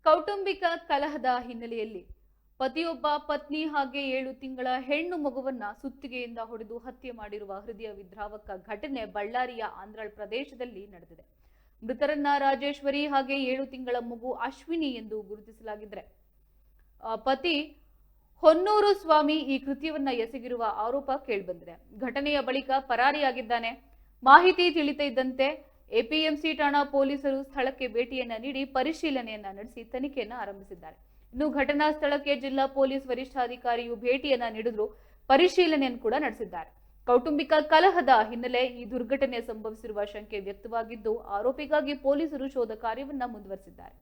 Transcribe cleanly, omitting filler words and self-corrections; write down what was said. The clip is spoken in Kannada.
ಕೌಟುಂಬಿಕ ಕಲಹದ ಹಿನ್ನೆಲೆಯಲ್ಲಿ ಪತಿಯೊಬ್ಬ ಪತ್ನಿ ಹಾಗೆ 7 ತಿಂಗಳ ಹೆಣ್ಣು ಮಗುವನ್ನ ಸುತ್ತಿಗೆಯಿಂದ ಹೊಡೆದು ಹತ್ಯೆ ಮಾಡಿರುವ ಹೃದಯ ವಿದ್ರಾವಕ ಘಟನೆ ಬಳ್ಳಾರಿಯ ಆಂಧ್ರ ಪ್ರದೇಶದಲ್ಲಿ ನಡೆದಿದೆ. ಮೃತರನ್ನ ರಾಜೇಶ್ವರಿ ಹಾಗೆ 7 ತಿಂಗಳ ಮಗು ಅಶ್ವಿನಿ ಎಂದು ಗುರುತಿಸಲಾಗಿದ್ರೆ ಪತಿ ಹೊನ್ನೂರು ಸ್ವಾಮಿ ಈ ಕೃತ್ಯವನ್ನ ಎಸಗಿರುವ ಆರೋಪ ಕೇಳಿಬಂದಿದೆ. ಘಟನೆಯ ಬಳಿಕ ಪರಾರಿಯಾಗಿದ್ದಾನೆ. ಮಾಹಿತಿ ತಿಳಿತಾ ಇದ್ದಂತೆ ಎಪಿಎಂಸಿ ಠಾಣಾ ಪೊಲೀಸರು ಸ್ಥಳಕ್ಕೆ ಭೇಟಿಯನ್ನ ನೀಡಿ ಪರಿಶೀಲನೆಯನ್ನ ನಡೆಸಿ ತನಿಖೆಯನ್ನ ಆರಂಭಿಸಿದ್ದಾರೆ. ಇನ್ನು ಘಟನಾ ಸ್ಥಳಕ್ಕೆ ಜಿಲ್ಲಾ ಪೊಲೀಸ್ ವರಿಷ್ಠಾಧಿಕಾರಿಯು ಭೇಟಿಯನ್ನ ನೀಡಿದ್ರು, ಪರಿಶೀಲನೆಯನ್ನು ಕೂಡ ನಡೆಸಿದ್ದಾರೆ. ಕೌಟುಂಬಿಕ ಕಲಹದ ಹಿನ್ನೆಲೆ ಈ ದುರ್ಘಟನೆ ಸಂಭವಿಸಿರುವ ಶಂಕೆ ವ್ಯಕ್ತವಾಗಿದ್ದು, ಆರೋಪಿಗಾಗಿ ಪೊಲೀಸರು ಶೋಧ ಕಾರ್ಯವನ್ನ ಮುಂದುವರೆಸಿದ್ದಾರೆ.